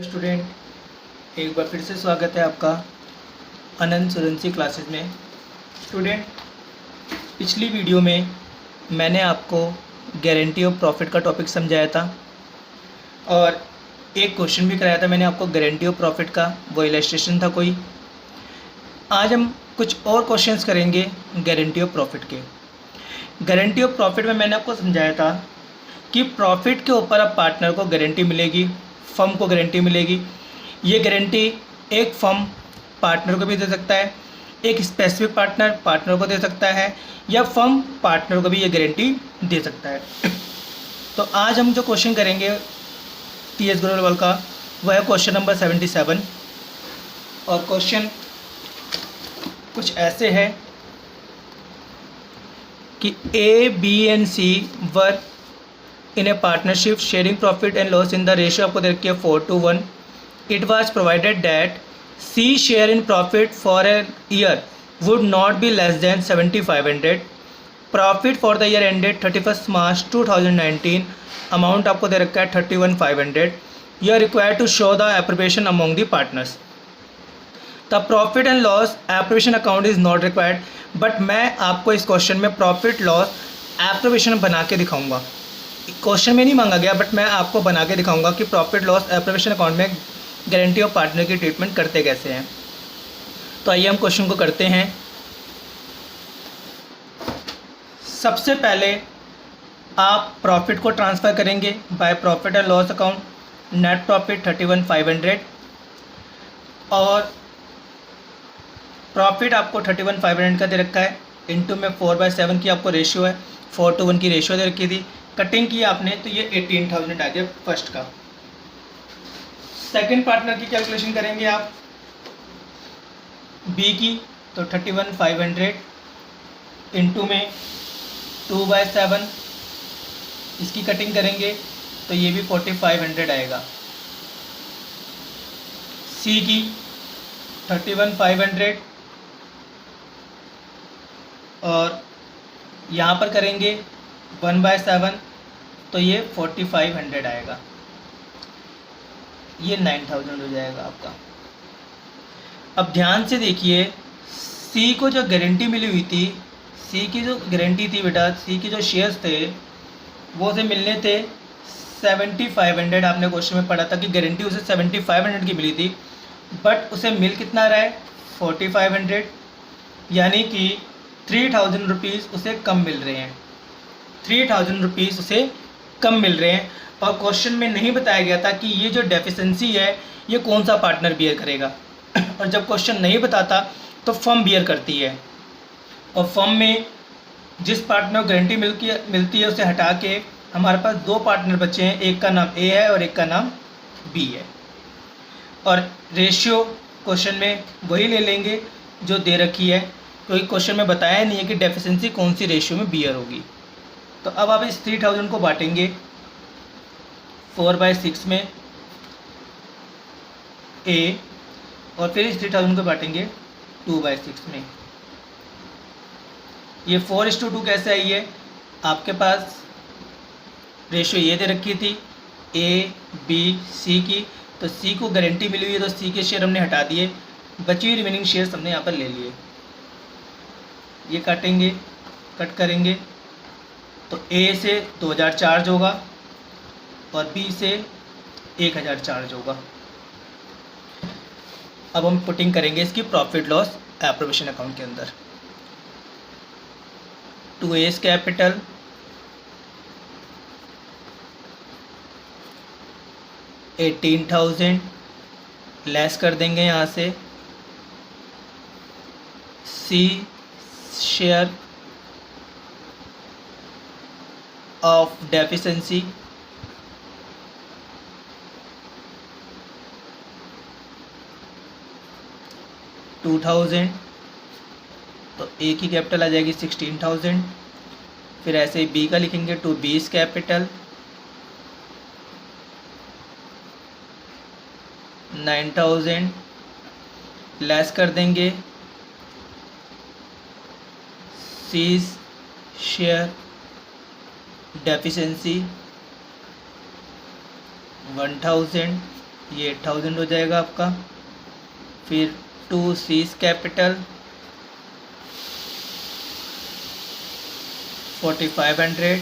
Student, एक बार फिर से स्वागत है आपका अनंत सूर्यवंशी क्लासेस में। स्टूडेंट, पिछली वीडियो में मैंने आपको गारंटी ऑफ प्रॉफिट का टॉपिक समझाया था और एक क्वेश्चन भी कराया था मैंने आपको गारंटी ऑफ प्रॉफिट का, वो इलस्ट्रेशन था कोई। आज हम कुछ और क्वेश्चंस करेंगे गारंटी ऑफ प्रॉफिट के। गारंटी ऑफ प्रॉफिट में मैंने आपको समझाया था कि प्रॉफिट के ऊपर अब पार्टनर को गारंटी मिलेगी, फर्म को गारंटी मिलेगी। ये गारंटी एक फर्म पार्टनर को भी दे सकता है, एक स्पेसिफिक पार्टनर को दे सकता है, या फर्म पार्टनर को भी ये गारंटी दे सकता है। तो आज हम जो क्वेश्चन करेंगे टीएस ग्रो लेवल का, वह है क्वेश्चन नंबर 77। और क्वेश्चन कुछ ऐसे है कि A, B and C work in a partnership sharing profit and loss in the ratio आपको दे रखी है 4:1. It was provided that C share in profit for a year would not be less than 7,500. Profit for the year ended 31st March 2019 amount आपको दे रखा है 31,500. You are required to show the appropriation among the partners. The profit and loss appropriation account is not required, but मैं आपको इस question में profit loss appropriation बना के दिखाऊंगा। क्वेश्चन में नहीं मांगा गया, बट मैं आपको बना के दिखाऊंगा कि प्रॉफिट लॉस एप्रोप्रिएशन अकाउंट में गारंटी ऑफ पार्टनर की ट्रीटमेंट करते कैसे हैं। तो आइए हम क्वेश्चन को करते हैं। सबसे पहले आप प्रॉफिट को ट्रांसफ़र करेंगे by profit and loss account. Net profit 31,500 और प्रॉफिट आपको 31,500 का दे रखा है। इनटू में 4/7 की आपको रेशियो है, 4:1 की रेशियो दे रखी थी। कटिंग की आपने तो ये 18,000 आ गया फर्स्ट का। सेकंड पार्टनर की कैलकुलेशन करेंगे आप बी की, तो 31,500 इनटू में 2/7 इसकी कटिंग करेंगे तो ये भी 4,500 आएगा। सी की 31,500 और यहाँ पर करेंगे 1/7 तो ये 4,500 आएगा, ये 9,000 हो जाएगा आपका। अब ध्यान से देखिए, सी को जो गारंटी मिली हुई थी, सी की जो गारंटी थी बेटा, सी के जो शेयर्स थे वो उसे मिलने थे 7,500। आपने क्वेश्चन में पढ़ा था कि गारंटी उसे 7,500 की मिली थी, बट उसे मिल कितना रहा है 4,500, यानी कि 3,000 रुपीज़ उसे कम मिल रहे हैं। 3,000 रुपीज़ उसे कम मिल रहे हैं। और क्वेश्चन में नहीं बताया गया था कि ये जो डेफिशिएंसी है ये कौन सा पार्टनर बियर करेगा। और जब क्वेश्चन नहीं बताता तो फर्म बियर करती है, और फर्म में जिस पार्टनर को गारंटी मिलती है उसे हटा के हमारे पास दो पार्टनर बचे हैं, एक का नाम ए है और एक का नाम बी है। और रेशियो क्वेश्चन में वही ले लेंगे जो दे रखी है, क्योंकि क्वेश्चन में बताया नहीं है कि डेफिशिएंसी कौन सी रेशियो में बियर होगी। तो अब आप इस 3,000 को बांटेंगे 4/6 में ए, और फिर इस 3,000 को बांटेंगे 2/6 में। ये 4:2 कैसे आई है, आपके पास रेशियो ये दे रखी थी ए, बी, सी की, तो सी को गारंटी मिली हुई है तो सी के शेयर हमने हटा दिए, बची हुई रिमेनिंग शेयर्स हमने यहाँ पर ले लिए। ये काटेंगे, कट करेंगे तो ए से 2,000 चार्ज होगा और बी से 1,000 चार्ज होगा। अब हम पुटिंग करेंगे इसकी प्रॉफिट लॉस एप्रोप्रिएशन अकाउंट के अंदर। टू एस कैपिटल $18,000 लेस कर देंगे यहाँ से। सी शेयर ऑफ डेफिशिएंसी 2,000, तो ए की कैपिटल आ जाएगी 16,000। फिर ऐसे ही बी का लिखेंगे टू बीस कैपिटल 9,000 लेस कर देंगे सी शेयर डेफिशिएंसी 1,000 ये 8000 हो जाएगा आपका। फिर 2 C's capital 4500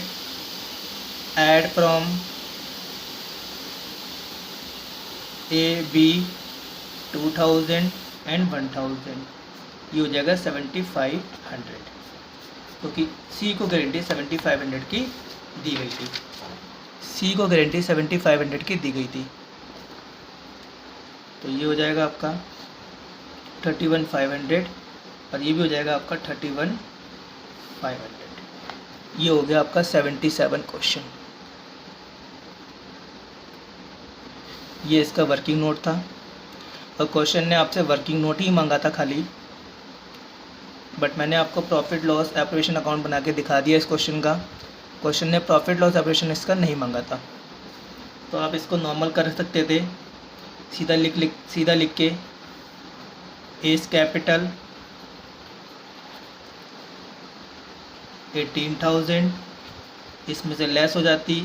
add from A B 2000 and 1000, ये हो जाएगा 7500, क्योंकि सी को गारंटी 7500 की दी गई थी। सी को गारंटी 7500 की दी गई थी। तो ये हो जाएगा आपका 31500 और ये भी हो जाएगा आपका 31500। ये हो गया आपका 77 क्वेश्चन। ये इसका वर्किंग नोट था और क्वेश्चन ने आपसे वर्किंग नोट ही मांगा था खाली, बट मैंने आपको प्रॉफिट लॉस ऑपरेशन अकाउंट बना के दिखा दिया इस क्वेश्चन का। क्वेश्चन ने प्रॉफिट लॉस ऑपरेशन इसका नहीं मांगा था, तो आप इसको नॉर्मल कर सकते थे, सीधा लिख के एस कैपिटल 18,000, इसमें से लेस हो जाती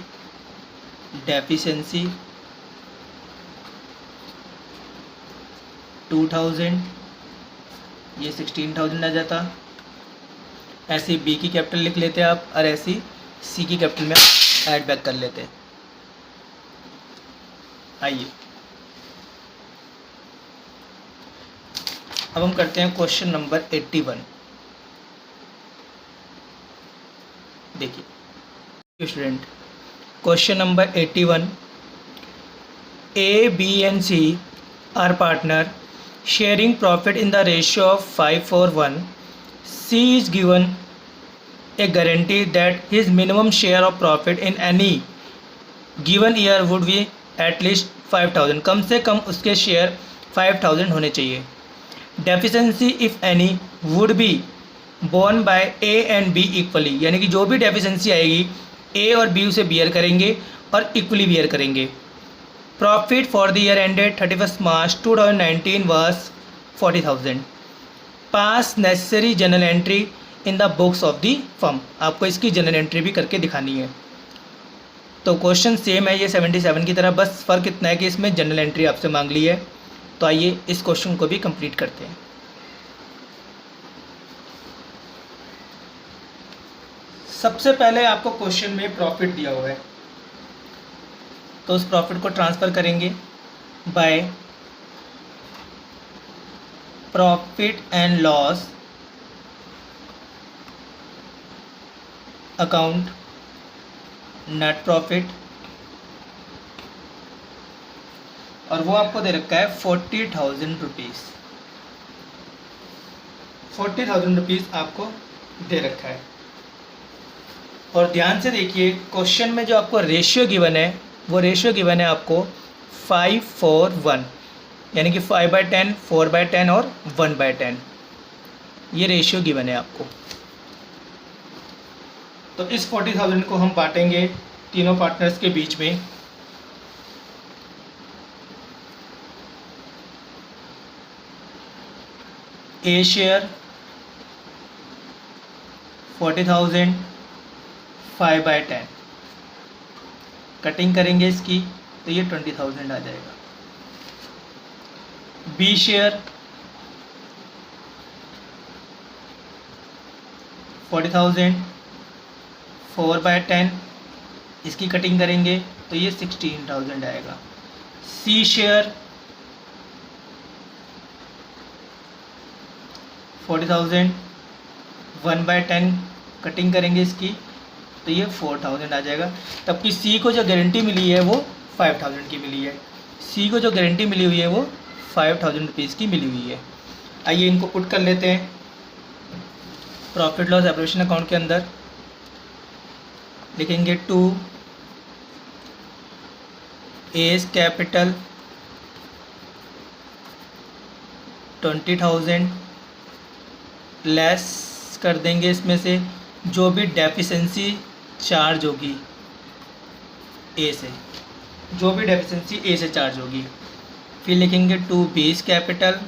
डेफिशिएंसी 2000, ये 16,000 आ जाता। ऐसे बी की कैपिटल लिख लेते आप और ऐसी सी की कैपिटल में ऐड बैक कर लेते। आइए अब हम करते हैं क्वेश्चन नंबर 81। देखिए student, question number 81, A B and C are partner sharing profit in the ratio of 5:1. C is given a guarantee that his minimum share of profit in any given year would be at least 5,000, कम से कम उसके share 5,000 होने चाहिए। Deficiency if any would be borne by A and B equally, यानी कि जो भी डेफिशिएंसी आएगी ए और बी उसे बियर करेंगे और इक्वली बियर करेंगे। Profit for the year ended 31st March 2019 was 40,000. Pass necessary journal entry in the books of the firm. आपको इसकी जर्नल एंट्री भी करके दिखानी है। तो क्वेश्चन सेम है ये 77 की तरह, बस फ़र्क इतना है कि इसमें जर्नल एंट्री आपसे मांग ली है। तो आइए इस क्वेश्चन को भी कंप्लीट करते हैं। सबसे पहले आपको क्वेश्चन में प्रॉफिट दिया हुआ है, तो उस प्रॉफिट को ट्रांसफ़र करेंगे by profit and loss account net profit, और वो आपको दे रखा है 40,000 रुपीज़। 40,000 रुपीज़ आपको दे रखा है। और ध्यान से देखिए क्वेश्चन में जो आपको रेशियो गिवन है, वो रेशियो गिवन है आपको 5:1, यानी कि 5/10, 4/10 और 1/10, ये रेशियो गिवन है आपको। तो इस 40,000 को हम बांटेंगे तीनों पार्टनर्स के बीच में। ए शेयर 40,000 5/10, कटिंग करेंगे इसकी तो ये 20,000 आ जाएगा। बी शेयर 40,000 4/10, इसकी कटिंग करेंगे तो ये 16,000 आएगा। सी शेयर 40,000 1/10, कटिंग करेंगे इसकी तो ये 4,000 आ जाएगा। तब कि सी को जो गारंटी मिली है वो 5,000 की मिली है। सी को जो गारंटी मिली हुई है वो 5,000 रुपीज़ की मिली हुई है। आइए इनको पुट कर लेते हैं प्रॉफिट लॉस ऑपरेशन अकाउंट के अंदर। लिखेंगे 2 एस कैपिटल 20,000 लेस कर देंगे इसमें से जो भी डेफिशिएंसी चार्ज होगी ए से, जो भी डेफिशिएंसी ए से चार्ज होगी। फिर लिखेंगे 2 बेस कैपिटल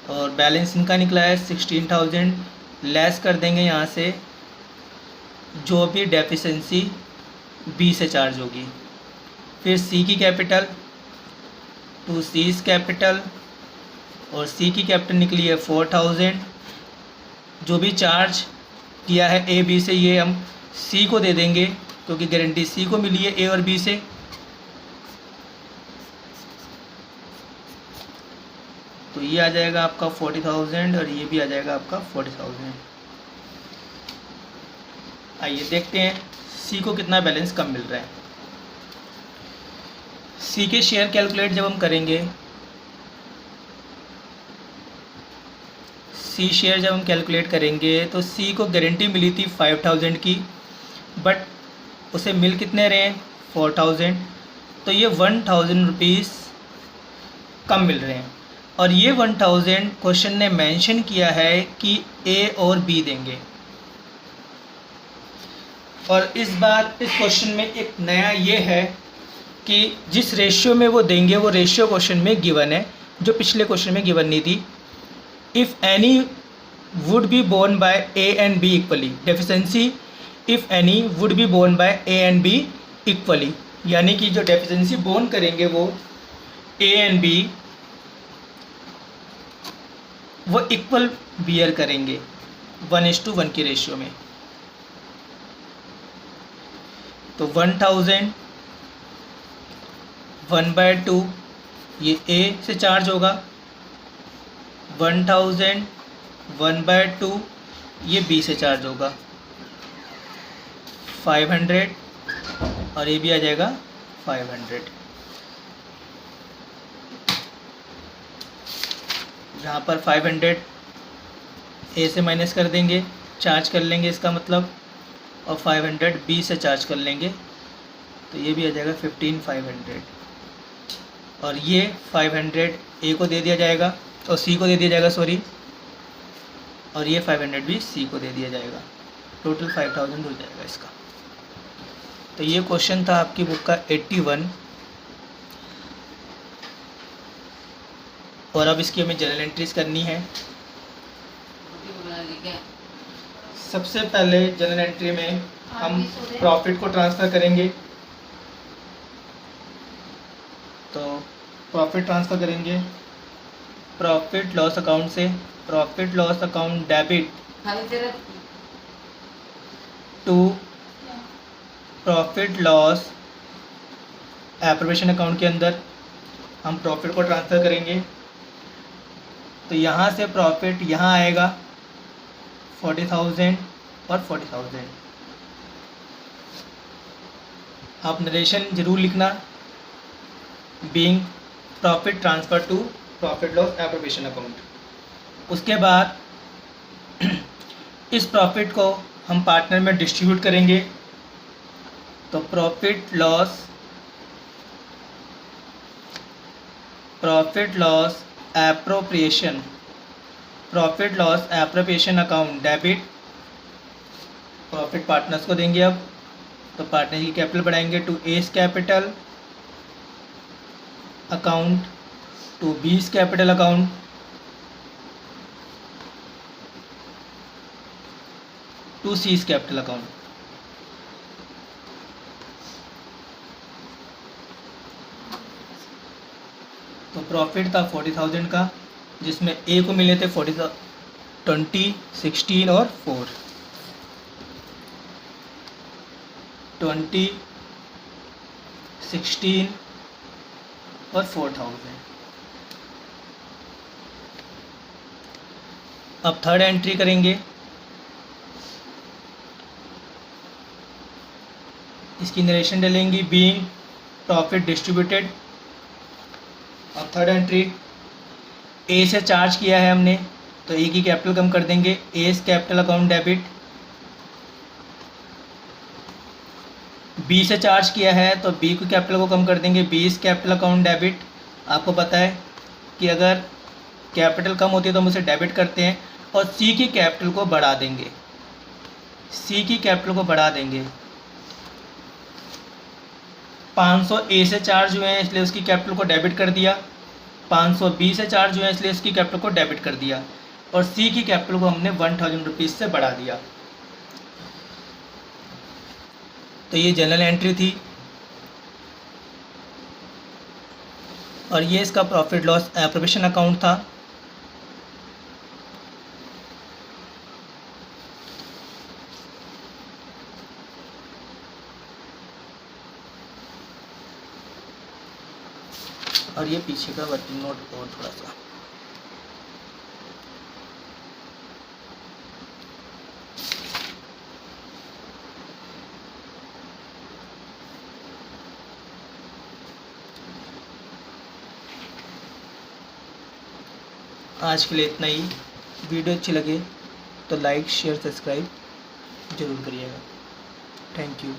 और बैलेंस इनका निकला है 16,000, लेस कर देंगे यहाँ से जो भी डेफिशिएंसी बी से चार्ज होगी। फिर सी की कैपिटल टू सीज कैपिटल, और सी की कैपिटल निकली है 4000। जो भी चार्ज किया है ए बी से ये हम सी को दे देंगे, क्योंकि गारंटी सी को मिली है ए और बी से। तो ये आ जाएगा आपका 40,000 और ये भी आ जाएगा आपका 40,000। आइए देखते हैं सी को कितना बैलेंस कम मिल रहा है। सी के शेयर कैलकुलेट जब हम करेंगे, सी शेयर जब हम कैलकुलेट करेंगे तो सी को गारंटी मिली थी 5,000 की, बट उसे मिल कितने रहे हैं 4,000। तो ये 1,000 रुपीज़ कम मिल रहे हैं। और ये 1,000 क्वेश्चन ने मेंशन किया है कि ए और बी देंगे। और इस बार इस क्वेश्चन में एक नया ये है कि जिस रेशियो में वो देंगे वो रेशियो क्वेश्चन में गिवन है, जो पिछले क्वेश्चन में गिवन नहीं थी। If any would be borne by A and B equally, deficiency if any would be borne by A and B equally, यानी कि जो डेफिशिएंसी बोर्न करेंगे वो ए एंड बी वो इक्वल बियर करेंगे 1:1 की रेशियो में। तो 1,000 1/2 ये ए से चार्ज होगा, 1,000 1/2 ये बी से चार्ज होगा 500, और ये भी आ जाएगा 500। यहाँ पर 500 ए से माइनस कर देंगे, चार्ज कर लेंगे इसका मतलब, और 500 बी से चार्ज कर लेंगे, तो ये भी आ जाएगा 15,500। और ये 500 ए को दे दिया जाएगा और सी को दे दिया जाएगा, सॉरी, और ये 500 भी सी को दे दिया जाएगा। टोटल 5,000 हो जाएगा इसका। तो ये क्वेश्चन था आपकी बुक का 81। और अब इसकी हमें जर्नल एंट्रीज करनी है। सबसे पहले जर्नल एंट्री में हम प्रॉफिट को ट्रांसफ़र करेंगे। तो प्रॉफिट ट्रांसफ़र करेंगे प्रॉफिट लॉस अकाउंट से, profit loss account debit to profit loss appropriation account के अंदर हम प्रॉफिट को ट्रांसफ़र करेंगे। तो यहाँ से प्रॉफिट यहाँ आएगा 40,000 और 40,000। आप नरेशन ज़रूर लिखना, being profit transfer to profit loss appropriation account. उसके बाद इस प्रॉफिट को हम पार्टनर में डिस्ट्रीब्यूट करेंगे। तो profit loss appropriation account debit profit partners को देंगे। अब तो पार्टनर की कैपिटल बढ़ाएंगे to A's capital account to B's capital account to C's capital account. तो प्रॉफिट था 40,000 का, जिसमें ए को मिले थे 20, 16 और 4, 20, 16 और 4,000। अब थर्ड एंट्री करेंगे। इसकी नरेशन डालेंगी बीइंग प्रॉफिट डिस्ट्रीब्यूटेड। अब थर्ड एंट्री ए से चार्ज किया है हमने, तो ए की कैपिटल कम कर देंगे, A's capital account debit. B से चार्ज किया है तो बी की कैपिटल को कम कर देंगे, बीस कैपिटल अकाउंट डेबिट। आपको पता है कि अगर कैपिटल कम होती है तो हम उसे डेबिट करते हैं। और सी की कैपिटल को बढ़ा देंगे, सी की कैपिटल को बढ़ा देंगे। 500 ए से चार्ज हुए हैं इसलिए उसकी कैपिटल को डेबिट कर दिया, 500 बी से चार्ज हुए हैं इसलिए उसकी कैपिटल को डेबिट कर दिया, और सी की कैपिटल को हमने 1,000 रुपीज़ से बढ़ा दिया। तो ये जनरल एंट्री थी और ये इसका प्रॉफिट लॉस प्रोविजन अकाउंट था। और ये पीछे का वर्किंग नोट और थोड़ा सा। आज के लिए इतना ही। वीडियो अच्छी लगे तो लाइक शेयर सब्सक्राइब ज़रूर करिएगा। Thank you.